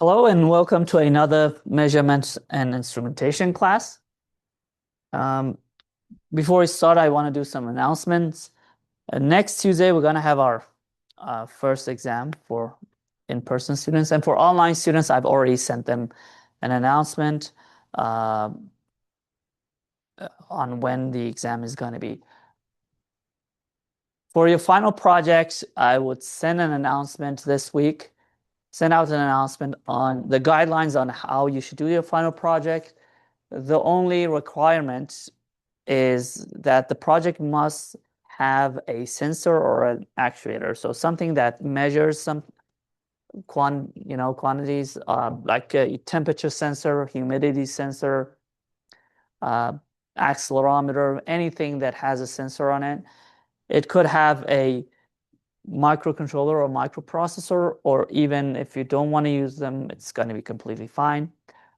Hello and welcome to another measurement and instrumentation class. Before we start, I want to do some announcements. Next Tuesday, we're going to have our first exam for in-person students. And for online students, I've already sent them an announcement on when the exam is going to be. For your final projects, I would send an announcement this week. Send out an announcement on the guidelines on how you should do your final project. The only requirement is that the project must have a sensor or an actuator. So something that measures some quantities like a temperature sensor, humidity sensor, accelerometer, anything that has a sensor on it. It could have a microcontroller or microprocessor, or even if you don't want to use them, it's going to be completely fine.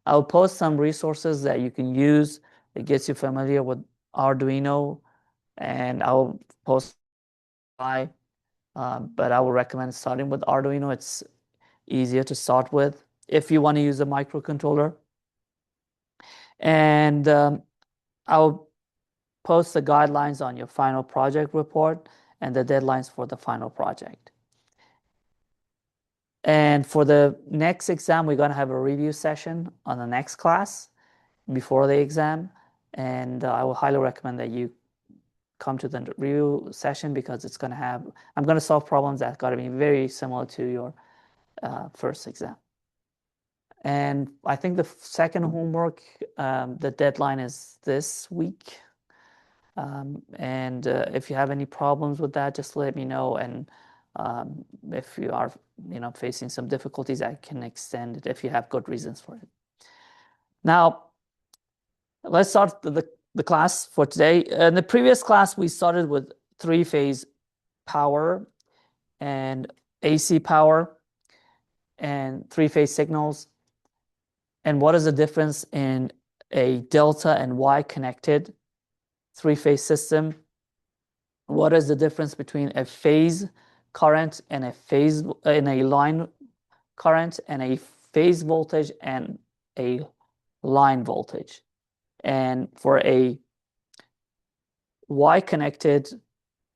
I'll post some resources that you can use. It gets you familiar with Arduino, and I'll post but I would recommend starting with Arduino. It's easier to start with if you want to use a microcontroller. And I'll post the guidelines on your final project report and the deadlines for the final project. And for the next exam, we're going to have a review session on the next class before the exam. And I will highly recommend that you come to the review session because I'm going to solve problems that got to be very similar to your first exam. And I think the second homework, the deadline is this week. And if you have any problems with that, just let me know. And if you are, facing some difficulties, I can extend it if you have good reasons for it. Now, let's start the class for today. In the previous class, we started with three-phase power and AC power and three-phase signals. And what is the difference in a delta and Y connected three-phase system? What is the difference between a phase current and a line current and a phase voltage and a line voltage? And for a Y-connected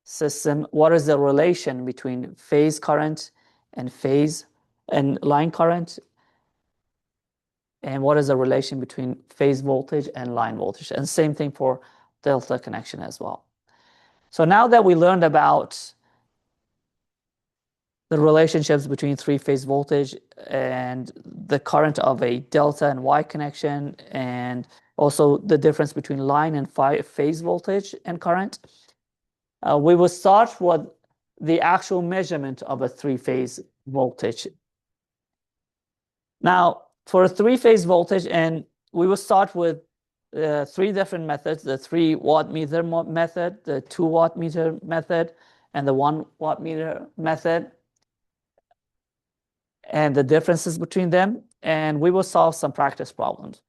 system, what is the relation between phase current and line current? And what is the relation between phase voltage and line voltage? And same thing for delta connection as well. So now that we learned about the relationships between three-phase voltage and the current of a delta and Y connection, and also the difference between line and phase voltage and current, we will start with the actual measurement of a three-phase voltage. Now, for a three-phase voltage, and we will start with three different methods: the 3-watt meter method, the 2-watt meter method, and the 1-watt meter method, and the differences between them. And we will solve some practice problems.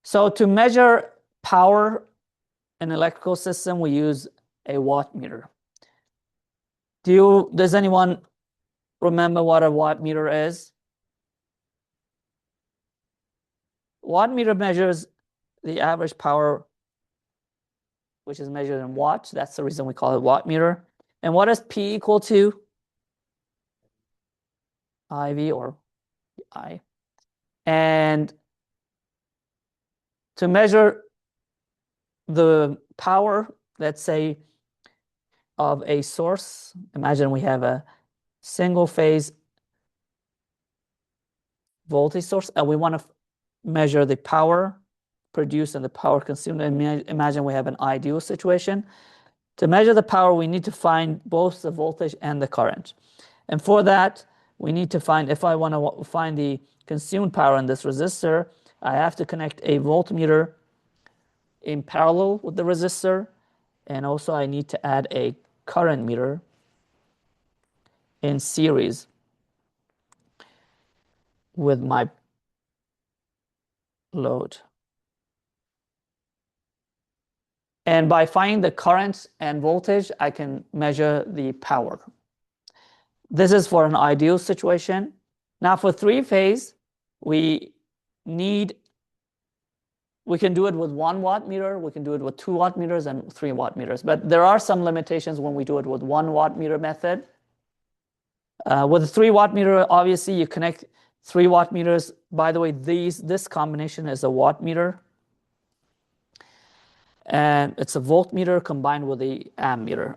So to measure power in an electrical system, we use a watt meter. Does anyone remember what a watt meter is? Watt meter measures the average power, which is measured in watts. That's the reason we call it watt meter. And what is P equal to? IV or I. And to measure the power, let's say, of a source, imagine we have a single phase voltage source, and we want to measure the power produced and the power consumed. Imagine we have an ideal situation. To measure the power, we need to find both the voltage and the current. And for that, we need to find, if I want to find the consumed power in this resistor, I have to connect a voltmeter in parallel with the resistor. And also I need to add a current meter in series with my load. And by finding the current and voltage, I can measure the power. This is for an ideal situation. Now for three-phase, we can do it with 1 watt meter, we can do it with 2 watt meters and 3 watt meters. But there are some limitations when we do it with 1 watt meter method. With a 3 watt meter, obviously you connect 3 watt meters. By the way, this combination is a watt meter. And it's a voltmeter combined with the ammeter.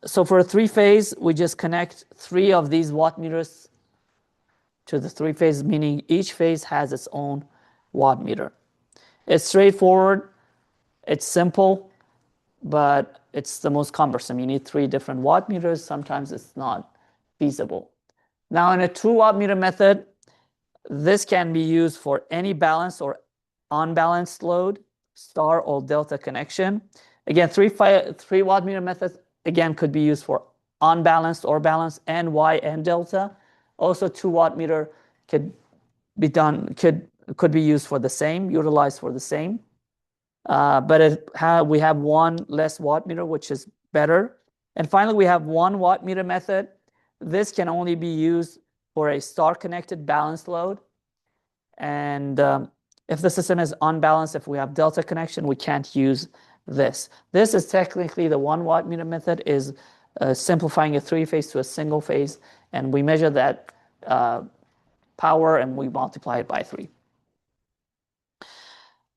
So for a three-phase, we just connect 3 of these watt meters to the three-phase, meaning each phase has its own watt meter. It's straightforward, it's simple, but it's the most cumbersome. You need 3 different watt meters. Sometimes it's not feasible. Now in a 2 watt meter method, this can be used for any balanced or unbalanced load, star or delta connection. Again, 3 watt meter method again could be used for unbalanced or balanced and Y and delta. Also 2 watt meter could be used for the same, utilized for the same. But we have 1 less watt meter, which is better. And finally, we have 1 watt meter method. This can only be used for a star connected balanced load. And if the system is unbalanced, if we have delta connection, we can't use this. This is technically the 1 watt meter method, is simplifying a 3-phase to a single phase, and we measure that power and we multiply it by 3.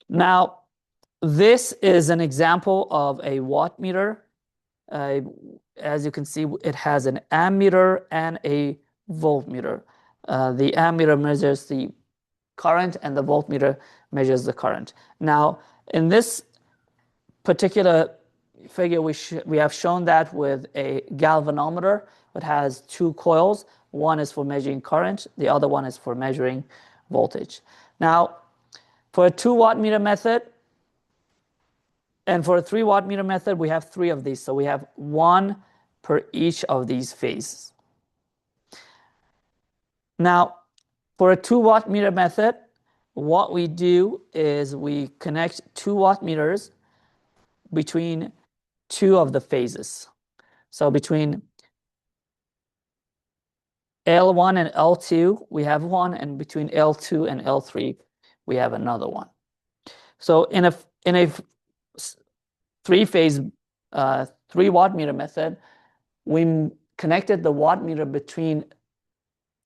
Now, this is an example of a watt meter. As you can see, it has an ammeter and a voltmeter. The ammeter measures the current and the voltmeter measures the current. Now, in this particular figure, we have shown that with a galvanometer. It has 2 coils. One is for measuring current, the other one is for measuring voltage. Now, for a 2 watt meter method and for a 3 watt meter method, we have 3 of these. So we have 1 per each of these phases. Now, for a 2 watt meter method, what we do is we connect 2 watt meters between 2 of the phases. So between L1 and L2, we have 1, and between L2 and L3, we have another one. So in a 3-phase 3 watt meter method, we connected the watt meter between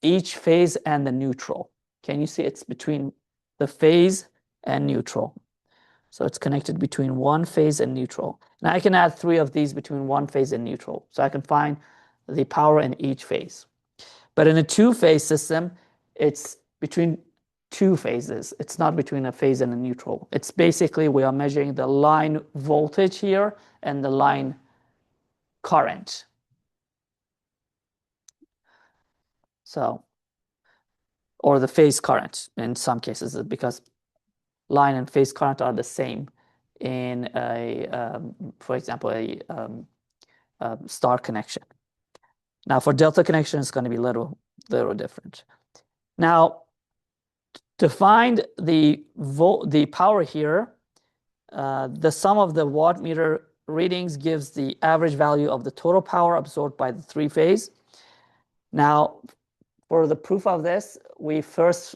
each phase and the neutral. Can you see it's between the phase and neutral? So it's connected between 1 phase and neutral. Now I can add 3 of these between 1 phase and neutral. So I can find the power in each phase. But in a 2-phase system, it's between 2 phases. It's not between a phase and a neutral. It's basically we are measuring the line voltage here and the line current. So, or the phase current in some cases, because line and phase current are the same in for example, a star connection. Now for delta connection, it's going to be little different. Now, to find the power here, the sum of the watt meter readings gives the average value of the total power absorbed by the 3-phase. Now, for the proof of this, we first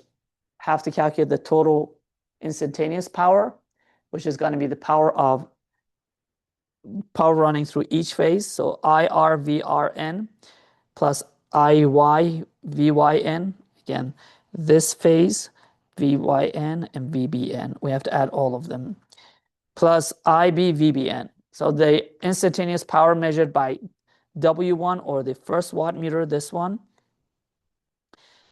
have to calculate the total instantaneous power, which is going to be the power running through each phase. So IR VRN plus IY VYN. Again, this phase, VYN and VBN. We have to add all of them. Plus IB VBN. So the instantaneous power measured by W1, or the first watt meter, this one,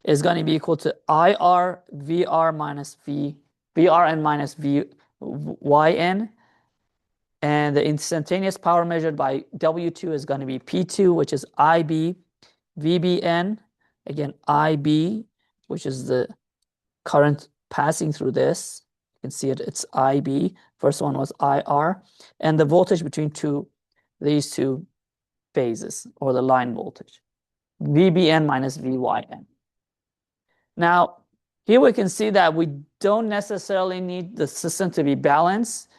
is going to be equal to IR VR minus VRN minus VYN. And the instantaneous power measured by W2 is going to be P2, which is IB VBN. Again, IB, which is the current passing through this. You can see it's IB. First one was IR. And the voltage between these 2 phases, or the line voltage, VBN minus VYN. Now, here we can see that we don't necessarily need the system to be balanced.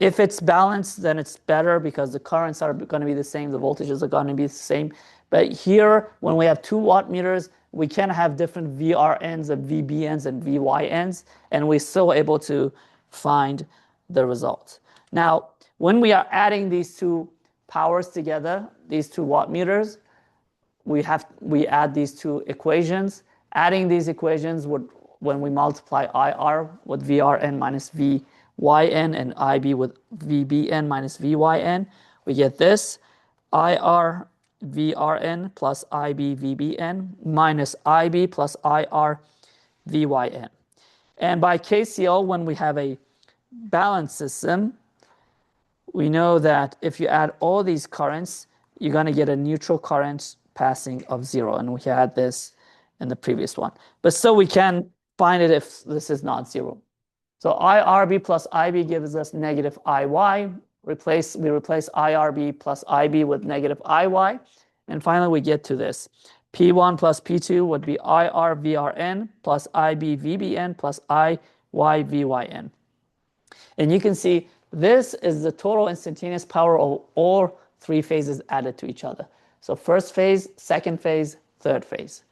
If it's balanced, then it's better because the currents are going to be the same, the voltages are going to be the same. But here, when we have 2 watt meters, we can have different VRNs and VBNs and VYNs, and we're still able to find the result. Now, when we are adding these two powers together, these 2 watt meters, we add these 2 equations. Adding these equations would, when we multiply IR with VRN minus VYN and IB with VBN minus VYN, we get this IR VRN plus IB VBN minus IB plus IR VYN. And by KCL, when we have a balanced system, we know that if you add all these currents, you're going to get a neutral current passing of 0. And we had this in the previous one. But still, we can find it if this is not 0. So IRB plus IB gives us negative IY. We replace IRB plus IB with negative IY. And finally, we get to this. P1 plus P2 would be IR VRN plus IB VBN plus IY VYN. And you can see this is the total instantaneous power of all 3 phases added to each other. So first phase, second phase, third phase.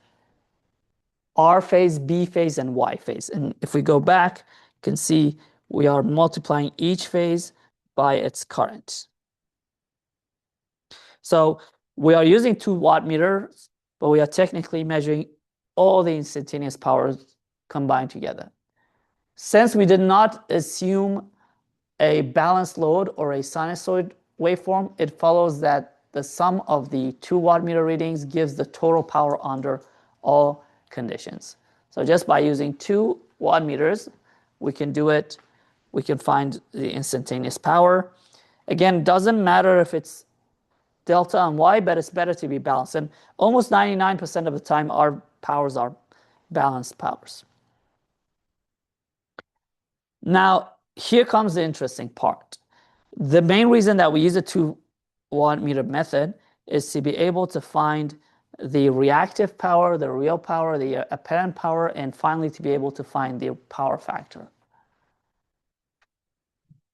R phase, B phase, and Y phase. And if we go back, you can see we are multiplying each phase by its current. So we are using 2 watt meters, but we are technically measuring all the instantaneous powers combined together. Since we did not assume a balanced load or a sinusoid waveform, it follows that the sum of the 2 watt meter readings gives the total power under all conditions. So just by using 2 watt meters, we can do it. We can find the instantaneous power. Again, it doesn't matter if it's delta and Y, but it's better to be balanced. And almost 99% of the time, our powers are balanced powers. Now, here comes the interesting part. The main reason that we use a 2 watt meter method is to be able to find the reactive power, the real power, the apparent power, and finally to be able to find the power factor.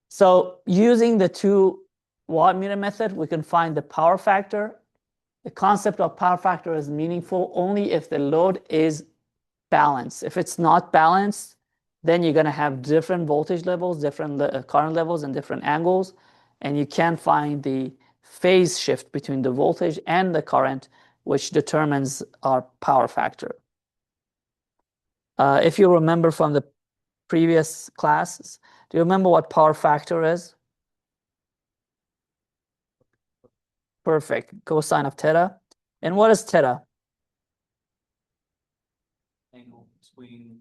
So using the 2 watt meter method, we can find the power factor. The concept of power factor is meaningful only if the load is balanced. If it's not balanced, then you're going to have different voltage levels, different current levels, and different angles, and you can't find the phase shift between the voltage and the current, which determines our power factor. If you remember from the previous classes, do you remember what power factor is? Perfect. Cosine of theta. And what is theta? Angle between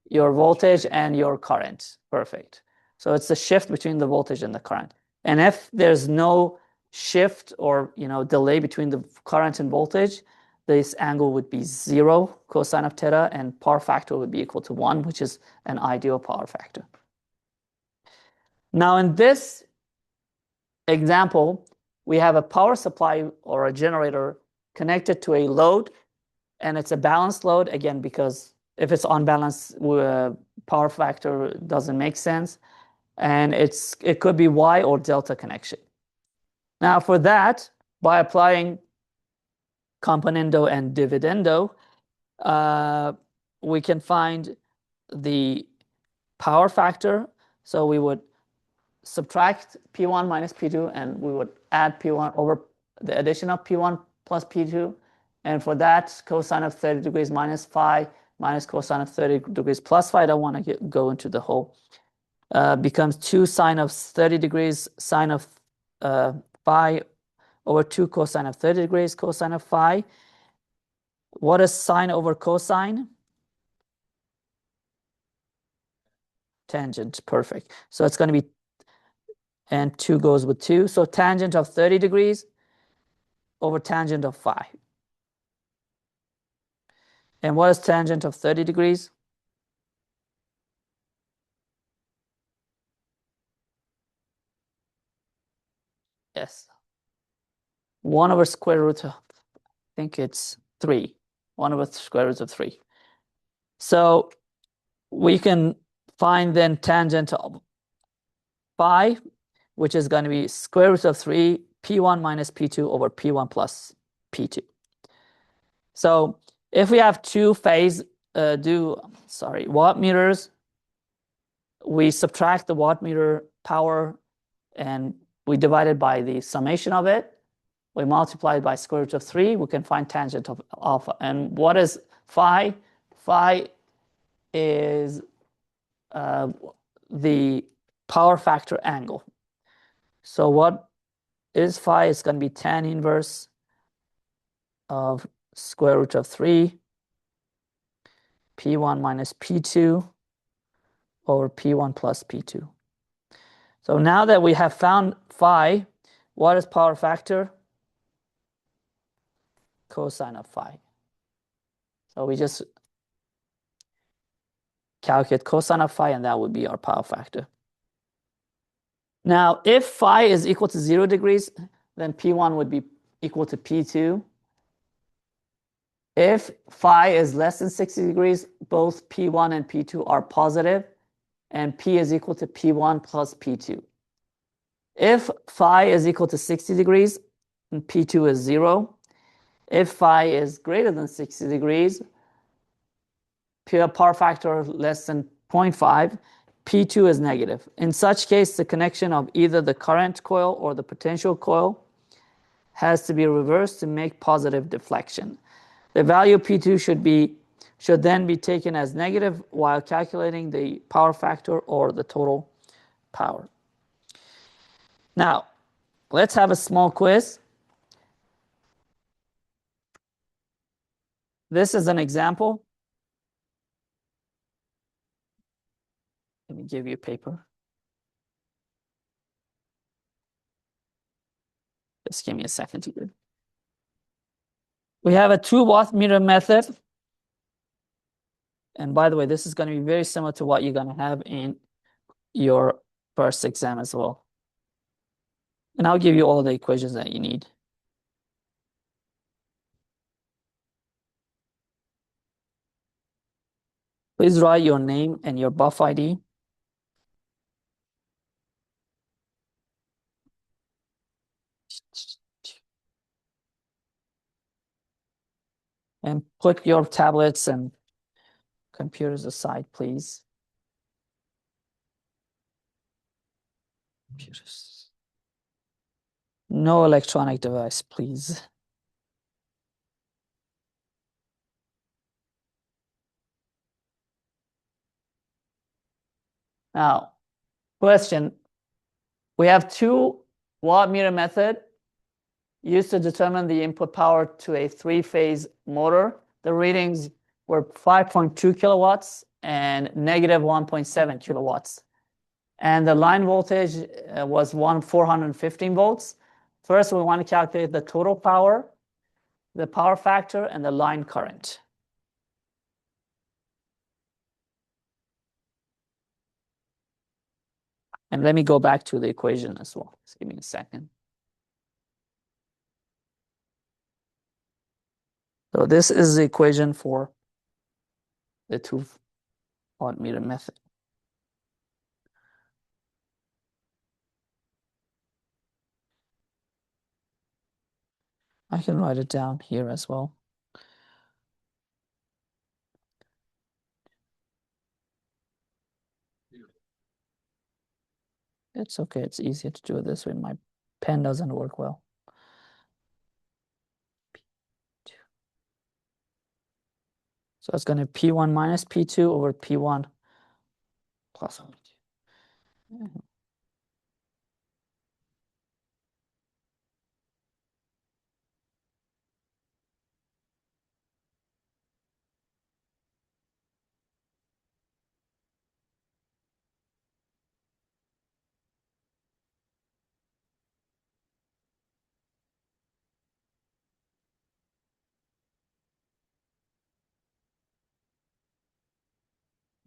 your voltage and your current. Perfect. So it's the shift between the voltage and the current. And if there's no shift or delay between the current and voltage, this angle would be 0 cosine of theta, and power factor would be equal to 1, which is an ideal power factor. Now in this example, we have a power supply or a generator connected to a load, and it's a balanced load, again, because if it's unbalanced, power factor doesn't make sense. And it could be Y or delta connection. Now for that, by applying componendo and dividendo, we can find the power factor. So we would subtract P1 minus P2, and we would add P1 over the addition of P1 plus P2. And for that, cosine of 30 degrees minus phi minus cosine of 30 degrees plus phi, I don't want to go into the whole, becomes 2 sine of 30 degrees sine of phi over 2 cosine of 30 degrees cosine of phi. What is sine over cosine? Tangent, perfect. So it's going to be, and 2 goes with 2. So tangent of 30 degrees over tangent of phi. And what is tangent of 30 degrees? Yes. 1 over square root of, I think it's 3. 1 over square root of 3. So we can find then tangent of phi, which is going to be square root of 3 p1 minus p2 over p1 plus p2. So if we have two wattmeters, we subtract the wattmeter power and we divide it by the summation of it. We multiply it by square root of 3. We can find tangent of alpha. And what is phi? Phi is the power factor angle. So what is phi? It's going to be tan inverse of square root of 3 p1 minus p2 over p1 plus p2. So now that we have found phi, what is power factor? Cosine of phi. So we just calculate cosine of phi, and that would be our power factor. Now, if phi is equal to 0 degrees, then P1 would be equal to P2. If phi is less than 60 degrees, both P1 and P2 are positive, and P is equal to P1 plus P2. If phi is equal to 60 degrees, and P2 is 0. If phi is greater than 60 degrees, power factor less than 0.5, P2 is negative. In such case, the connection of either the current coil or the potential coil has to be reversed to make positive deflection. The value of P2 should then be taken as negative while calculating the power factor or the total power. Now, let's have a small quiz. This is an example. Let me give you a paper. Just give me a second to do. We have a 2 wattmeter method. And by the way, this is going to be very similar to what you're going to have in your first exam as well. And I'll give you all the equations that you need. Please write your name and your buff ID. And put your tablets and computers aside, please. Computers. No electronic device, please. Now, question. We have 2 wattmeter method used to determine the input power to a 3-phase motor. The readings were 5.2 kilowatts and negative 1.7 kilowatts. And the line voltage was 415 volts. First, we want to calculate the total power, the power factor, and the line current. And let me go back to the equation as well. Just give me a second. So this is the equation for the 2 wattmeter method. I can write it down here as well. It's okay. It's easier to do it this way. My pen doesn't work well. So it's going to be P1 minus P2 over P1 plus P2.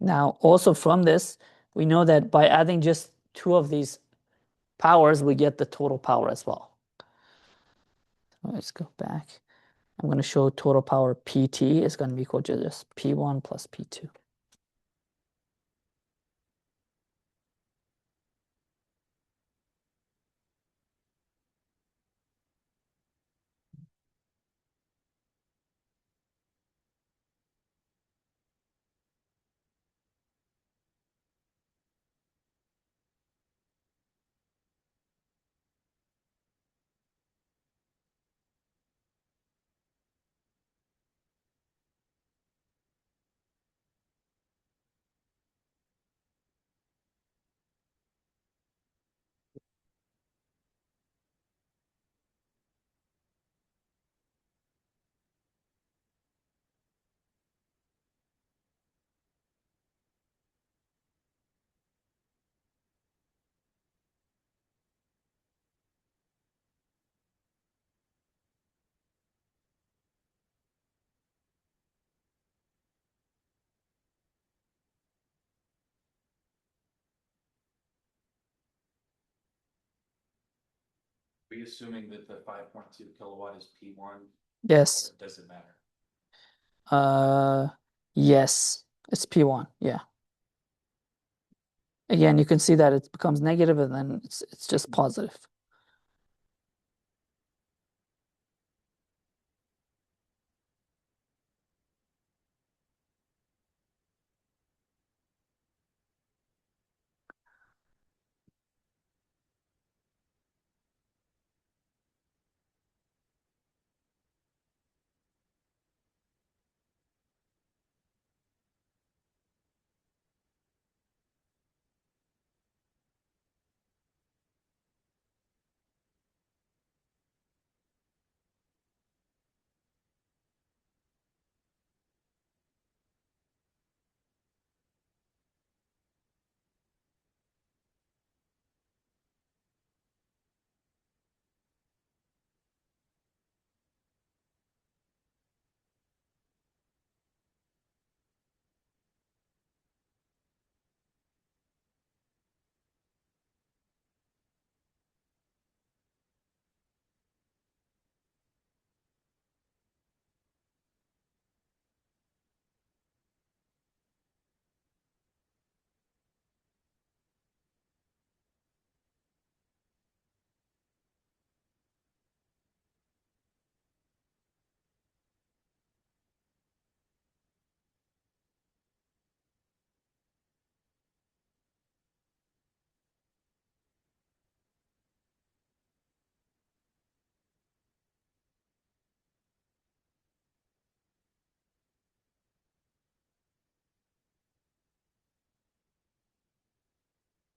Now, also from this, we know that by adding just 2 of these powers, we get the total power as well. Let's go back. I'm going to show total power PT is going to be equal to just P1 plus P2. we assuming that the 5.2 kilowatt is P1? Yes. Or does it matter? Uh, yes, it's P1. Yeah. Again, you can see that it becomes negative and then it's just positive.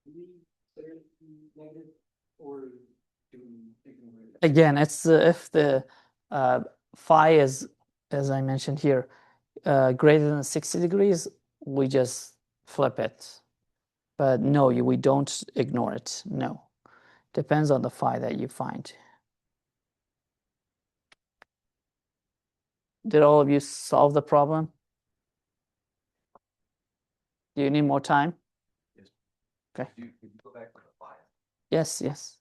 Do we say negative or do we ignore it? Again, it's if the uh, phi is, as I mentioned here, greater than 60 degrees, we just flip it. But no, we don't ignore it. No. Depends on the phi that you find. Did all of you solve the problem? Do you need more time? Yes. Okay. You go back to the 5. Yes, yes.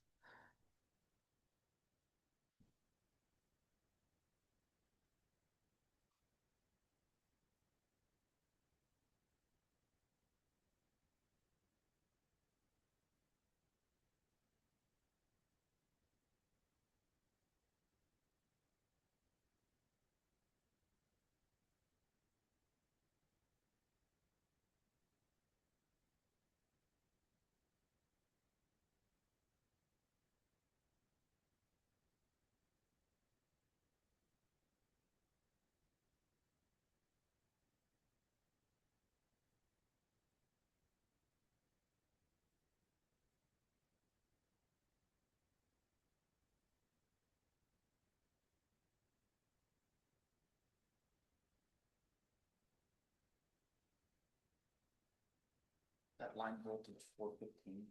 That line voltage 415.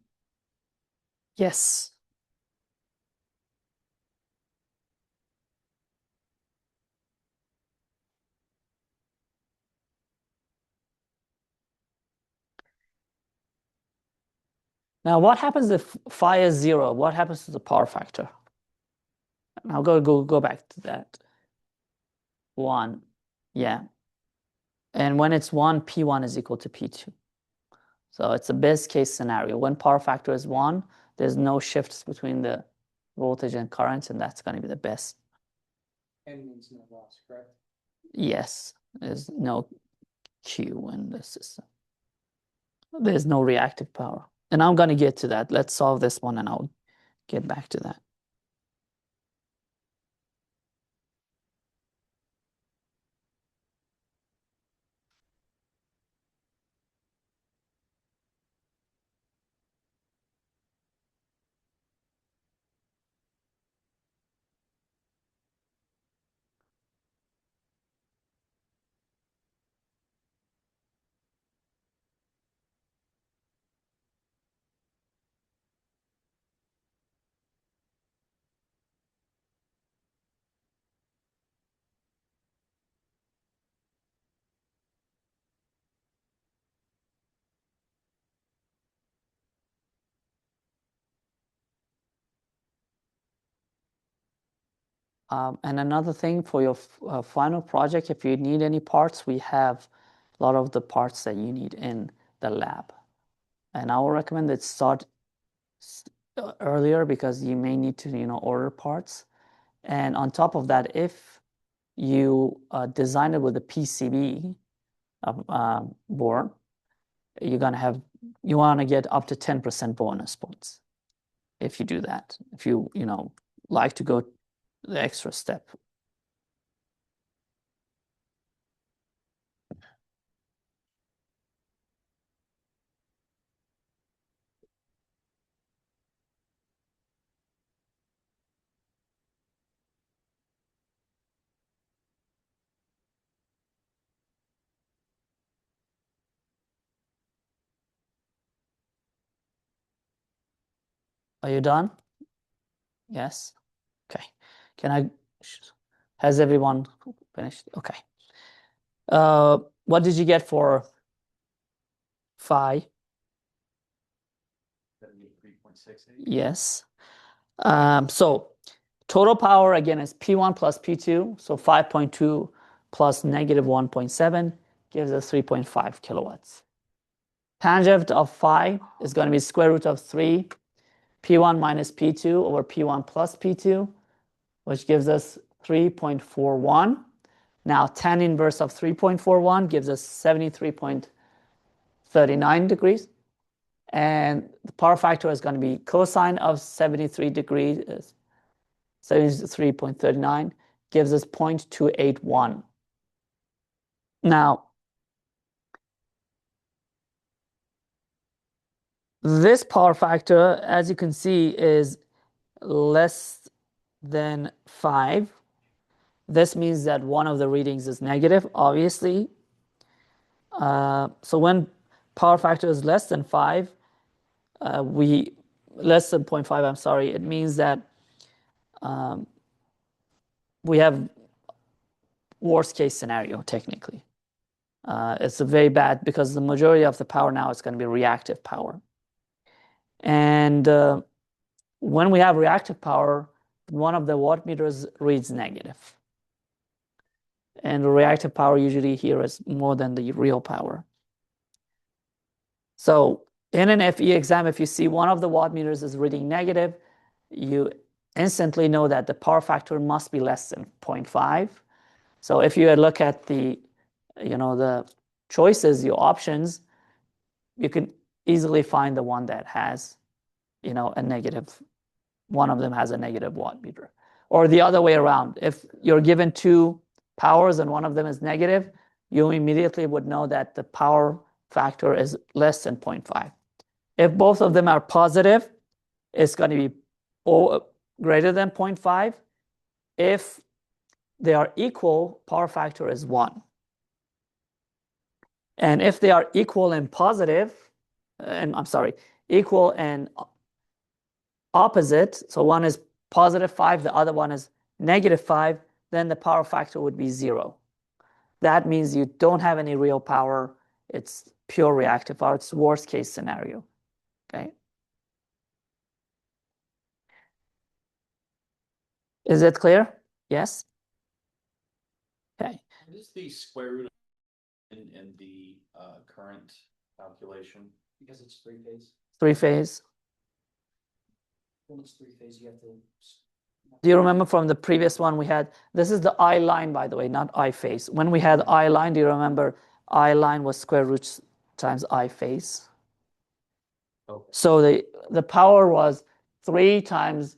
Yes. Now, what happens if phi is 0? What happens to the power factor? I'll go back to that. 1. Yeah. And when it's 1, P1 is equal to P2. So it's a best case scenario. When power factor is 1, there's no shifts between the voltage and current, and that's going to be the best. And means no loss, correct? Yes, there's no Q in the system. There's no reactive power. And I'm going to get to that. Let's solve this one and I'll get back to that. And another thing for your final project, if you need any parts, we have a lot of the parts that you need in the lab. And I will recommend that start earlier because you may need to, order parts. And on top of that, if you design it with a PCB board, you want to get up to 10% bonus points if you do that. If you like to go the extra step. Are you done? Yes. Okay. Has everyone finished? Okay. What did you get for phi? 73.68. Yes. So total power again is P1 plus P2. So 5.2 plus negative 1.7 gives us 3.5 kilowatts. Tangent of phi is going to be square root of 3 P1 minus P2 over P1 plus P2, which gives us 3.41. Now tan inverse of 3.41 gives us 73.39 degrees. And the power factor is going to be cosine of 73 degrees, 73.39, gives us 0.281. Now, this power factor, as you can see, is less than 5. This means that one of the readings is negative, obviously. So when power factor is less than 5, less than 0.5, I'm sorry, it means that we have worst case scenario, technically. It's a very bad because the majority of the power now is going to be reactive power. And when we have reactive power, one of the watt meters reads negative. And the reactive power usually here is more than the real power. So in an FE exam, if you see one of the watt meters is reading negative, you instantly know that the power factor must be less than 0.5. So if you look at the choices, your options, you can easily find the one that has, a negative. One of them has a negative watt meter. Or the other way around. If you're given two powers and one of them is negative, you immediately would know that the power factor is less than 0.5. If both of them are positive, it's going to be greater than 0.5. If they are equal, power factor is 1. And if they are equal and positive, equal and opposite, so one is positive 5, the other one is negative 5, then the power factor would be 0. That means you don't have any real power. It's pure reactive power. It's worst case scenario. Okay. Is it clear? Yes? Okay. What is the square root in the current calculation? Because it's three-phase. Three-phase. When it's three-phase, you have to. Do you remember from the previous one we had, this is the I line, by the way, not I phase. When we had I line, do you remember I line was square root times I phase? Okay. So the power was 3 times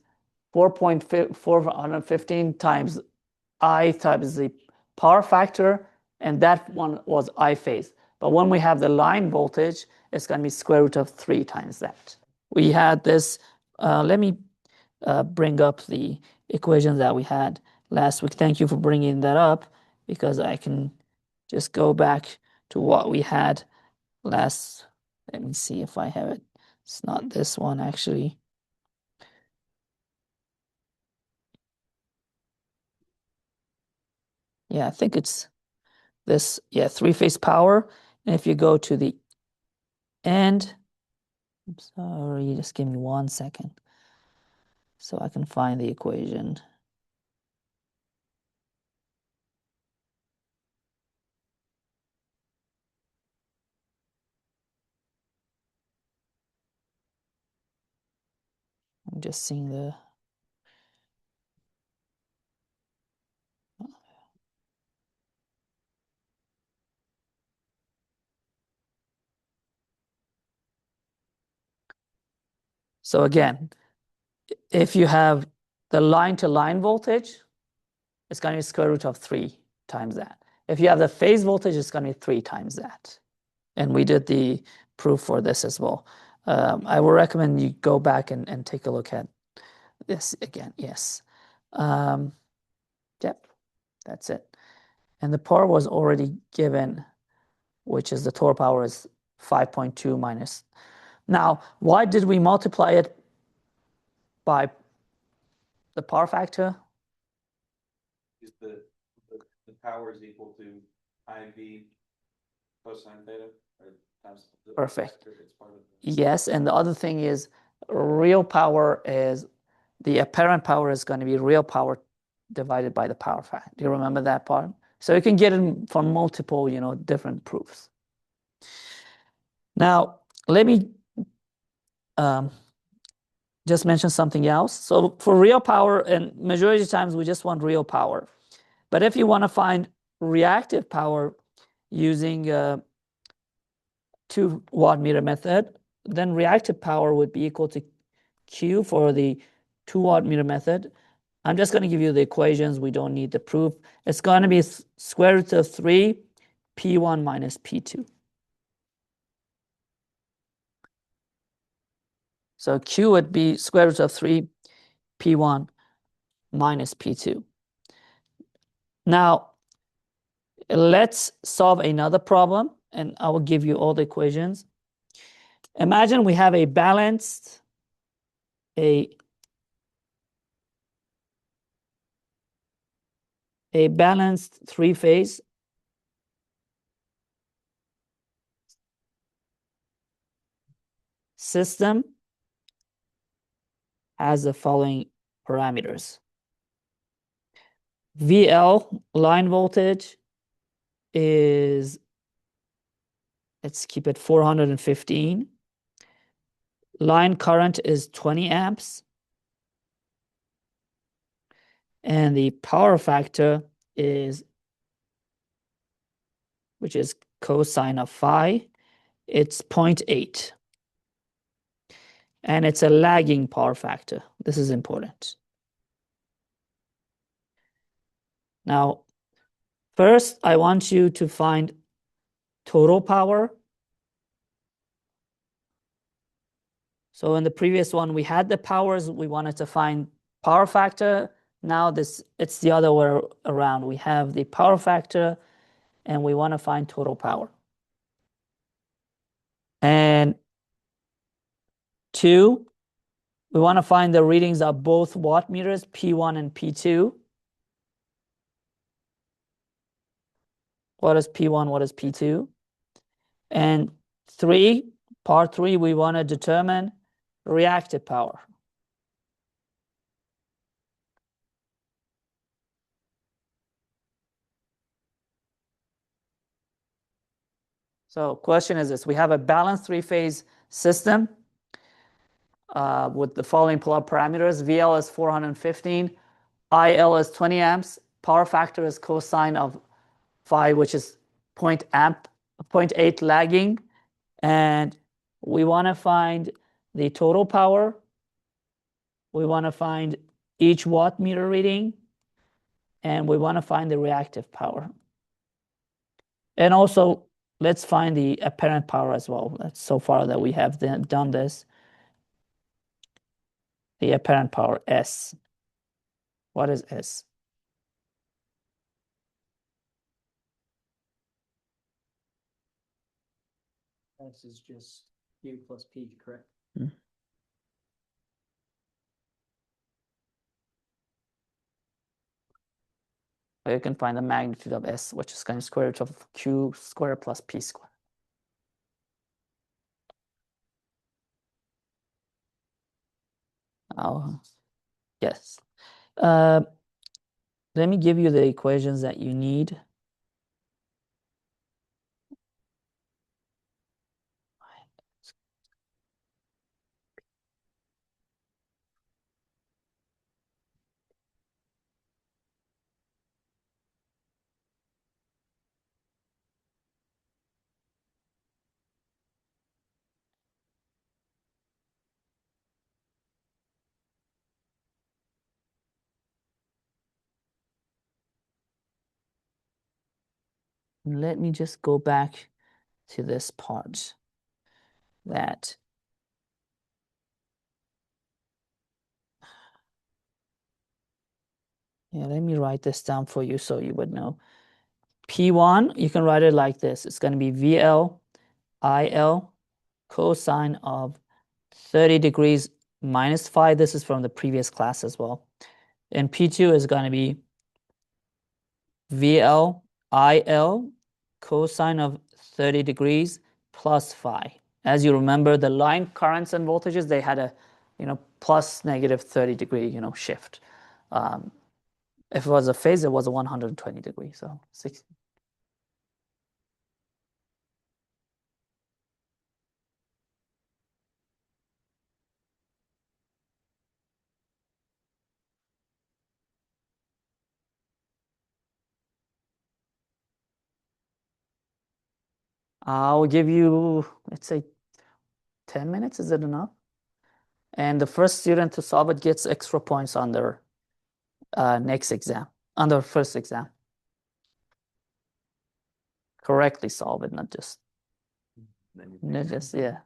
4.415 times I times the power factor, and that one was I phase. But when we have the line voltage, it's going to be square root of 3 times that. We had this, let me bring up the equation that we had last week. Thank you for bringing that up because I can just go back to what we had last. Let me see if I have it. It's not this one, actually. Yeah, I think it's this. Yeah, three-phase power. And if you go to the end, I'm sorry, just give me 1 second so I can find the equation. just seeing the. So again, if you have the line-to-line voltage, it's going to be square root of 3 times that. If you have the phase voltage, it's going to be 3 times that. And we did the proof for this as well. I would recommend you go back and take a look at this again. Yes. Yep, that's it. And the power was already given, which is the total power is 5.2 minus. Now, why did we multiply it by the power factor? Is the power is equal to IV cosine theta or times the Perfect. factor that's part of the. Yes, and the other thing is real power is the apparent power is going to be real power divided by the power factor. Do you remember that part? So you can get it from multiple, different proofs. Now, let me just mention something else. So for real power, and majority of times we just want real power. But if you want to find reactive power using 2 watt meter method, then reactive power would be equal to Q for the 2 watt meter method. I'm just going to give you the equations. We don't need the proof. It's going to be square root of 3 P1 minus P2. So Q would be square root of 3 P1 minus P2. Now, let's solve another problem, and I will give you all the equations. Imagine we have a balanced three-phase system has the following parameters. VL line voltage is, let's keep it 415. Line current is 20 amps. And the power factor is, which is cosine of phi, it's 0.8. And it's a lagging power factor. This is important. Now, first, I want you to find total power. So in the previous one, we had the powers. We wanted to find power factor. Now it's the other way around. We have the power factor, and we want to find total power. And 2, we want to find the readings of both watt meters, P1 and P2. What is P1? What is P2? And 3, part 3, we want to determine reactive power. So question is this: we have a balanced three-phase system with the following parameters. VL is 415, IL is 20 amps, power factor is cosine of phi, which is 0.8 lagging, and we want to find the total power. We want to find each watt meter reading, and we want to find the reactive power. And also, let's find the apparent power as well. That's so far that we have done this. The apparent power, S. What is S? S is just Q plus P, correct? You can find the magnitude of S, which is kind of square root of Q squared plus P squared. Oh, yes. Let me give you the equations that you need. Let me just go back to this part that yeah, let me write this down for you so you would know. P1, you can write it like this. It's going to be VL IL cosine of 30 degrees minus phi. This is from the previous class as well. And P2 is going to be VL IL cosine of 30 degrees plus phi. As you remember, the line currents and voltages, they had a, plus negative 30 degree, shift. If it was a phase, it was a 120 degree. So 60. I'll give you, let's say, 10 minutes. Is it enough? And the first student to solve it gets extra points on their next exam, on their first exam. Correctly solve it, not just, yeah.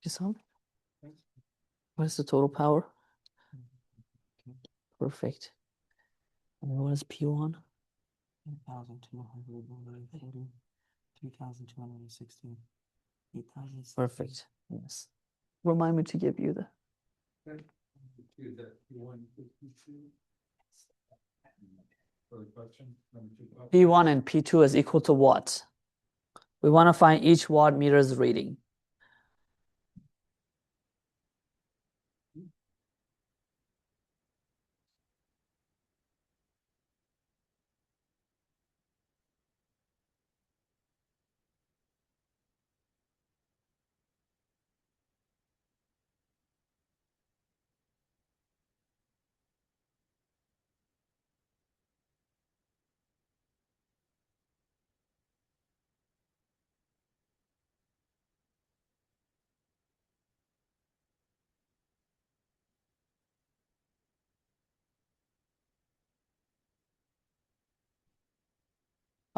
Just solve it. What is the total power? Perfect. And what is P1? 8,240, 3,216, 8,000. Perfect. Yes. Remind me to give you the P1 and P2 is equal to what? We want to find each watt meter's reading.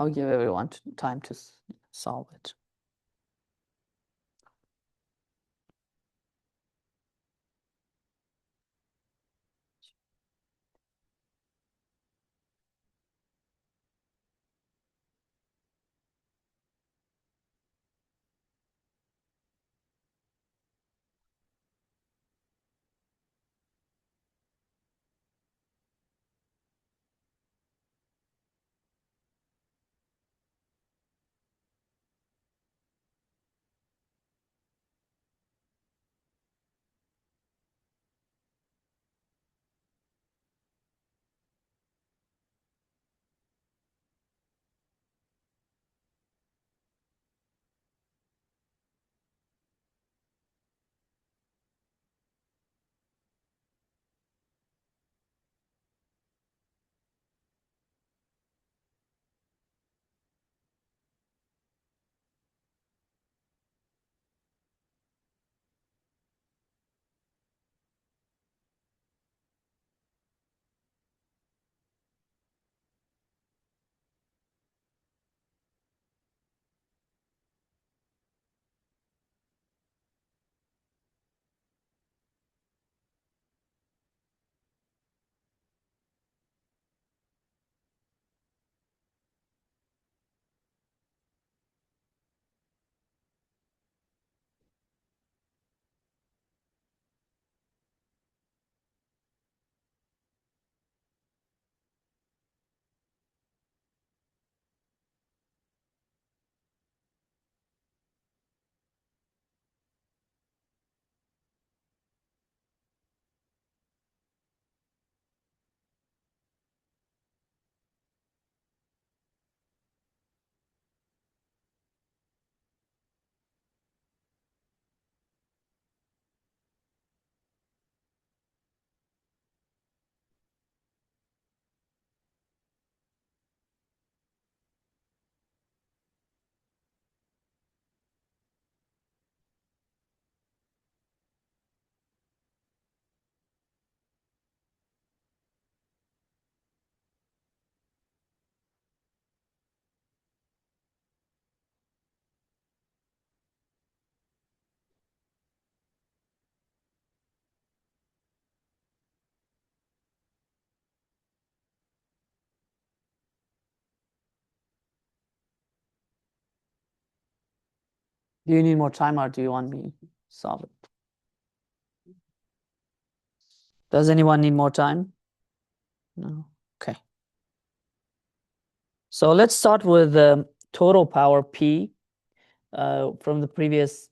I'll give everyone time to solve it. Do you need more time or do you want me to solve it? Does anyone need more time? No? Okay. So let's start with total power P from the previous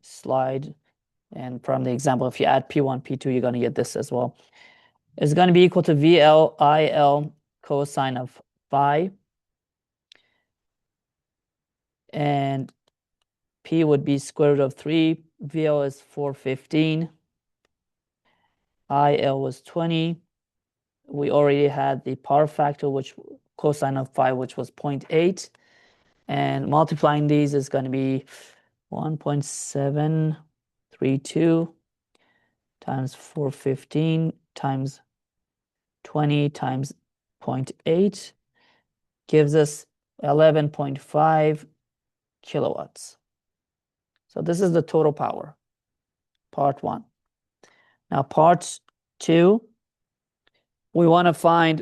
slide and from the example. If you add P1, P2, you're going to get this as well. It's going to be equal to VL cosine of phi. And P would be square root of 3. VL is 415. IL was 20. We already had the power factor, which cosine of phi, which was 0.8. And multiplying these is going to be 1.732 times 415 times 20 times 0.8 gives us 11.5 kilowatts. So this is the total power, part 1. Now part 2, we want to find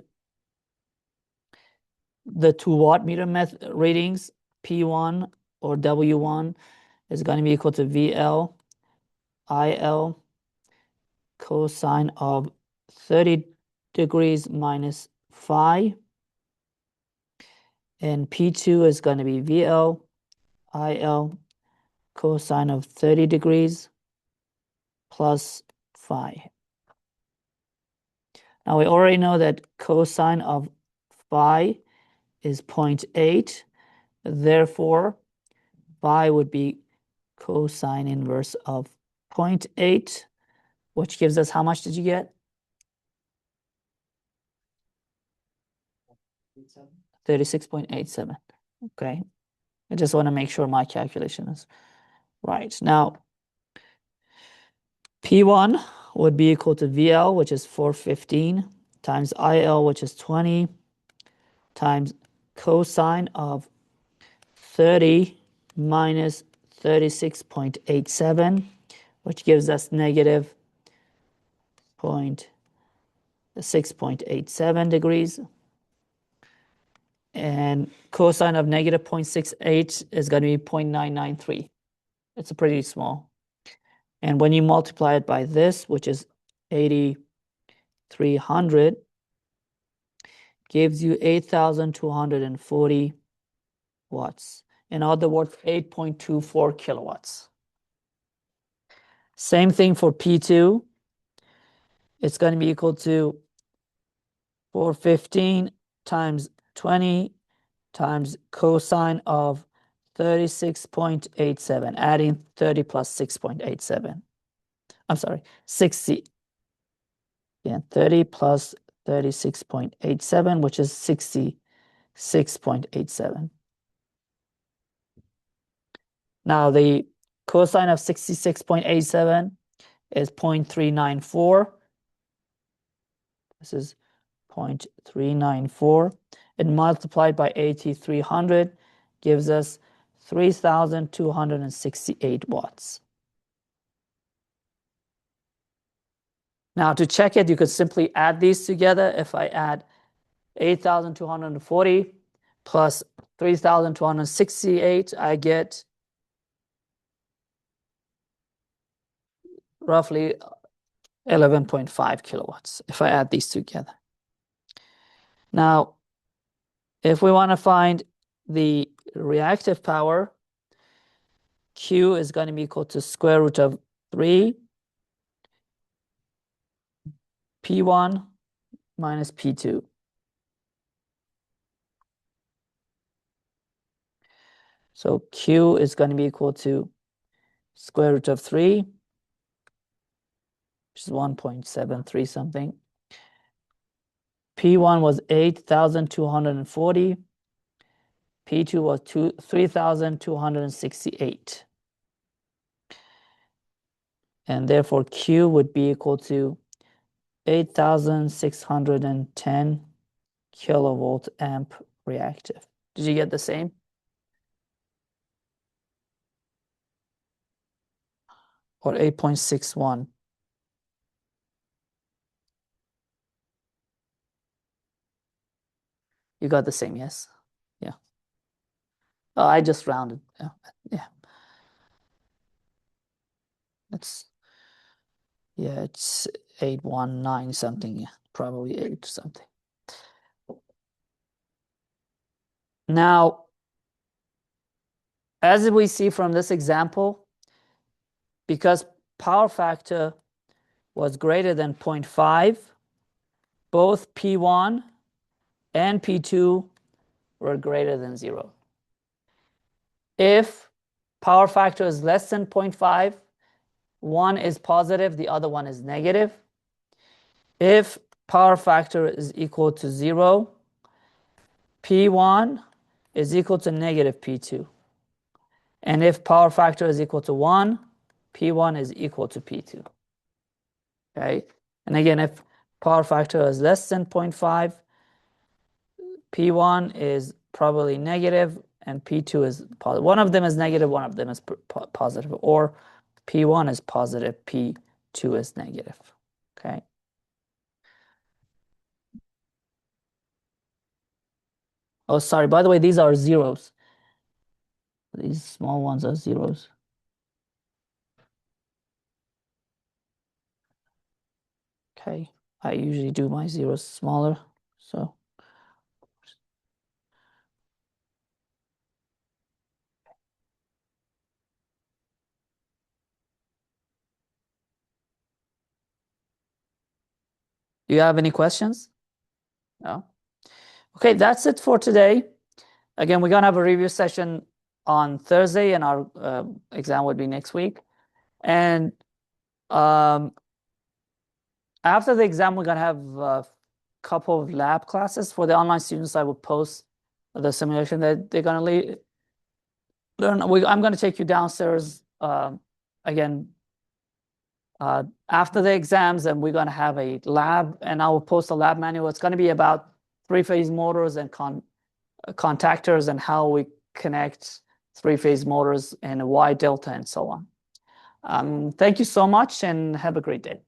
the 2 watt meter readings. P1 or W1 is going to be equal to VL IL cosine of 30 degrees minus phi. And P2 is going to be VL IL cosine of 30 degrees plus phi. Now we already know that cosine of phi is 0.8. Therefore, phi would be cosine inverse of 0.8, which gives us how much did you get? 36.87. Okay. I just want to make sure my calculation is right. Now, P1 would be equal to VL, which is 415, times IL, which is 20, times cosine of 30 minus 36.87, which gives us negative 6.87 degrees. And cosine of negative 0.68 is going to be 0.993. It's a pretty small. And when you multiply it by this, which is 8,300, gives you 8,240 watts. In other words, 8.24 kilowatts. Same thing for P2. It's going to be equal to 415 times 20 times cosine of 36.87, adding 30 plus 6.87. I'm sorry, 60. Yeah, 30 plus 36.87, which is 66.87. Now the cosine of 66.87 is 0.394. This is 0.394. And multiplied by 8,300 gives us 3,268 watts. Now to check it, you could simply add these together. If I add 8,240 plus 3,268, I get roughly 11.5 kilowatts if I add these together. Now, if we want to find the reactive power, Q is going to be equal to square root of 3 P1 minus P2. So Q is going to be equal to square root of 3, which is 1.73 something. P1 was 8,240. P2 was 3,268. And therefore Q would be equal to 8,610 kilovolt amp reactive. Did you get the same? Or 8.61? You got the same, yes? Yeah. Oh, I just rounded. Yeah. It's 819 something. Yeah, probably 8 something. Now, as we see from this example, because power factor was greater than 0.5, both P1 and P2 were greater than 0. If power factor is less than 0.5, one is positive, the other one is negative. If power factor is equal to 0, P1 is equal to negative P2. And if power factor is equal to 1, P1 is equal to P2. Okay? And again, if power factor is less than 0.5, P1 is probably negative and P2 is positive. One of them is negative, one of them is positive. Or P1 is positive, P2 is negative. Okay? Oh, sorry. By the way, these are zeros. These small ones are zeros. Okay. I usually do my zeros smaller, so. Do you have any questions? No? Okay, that's it for today. Again, we're going to have a review session on Thursday, and our exam would be next week. And after the exam, we're going to have a couple of lab classes. For the online students, I will post the simulation that they're going to learn. I'm going to take you downstairs again after the exams, and we're going to have a lab, and I will post a lab manual. It's going to be about 3-phase motors and contactors and how we connect three-phase motors and Y delta and so on. Thank you so much and have a great day.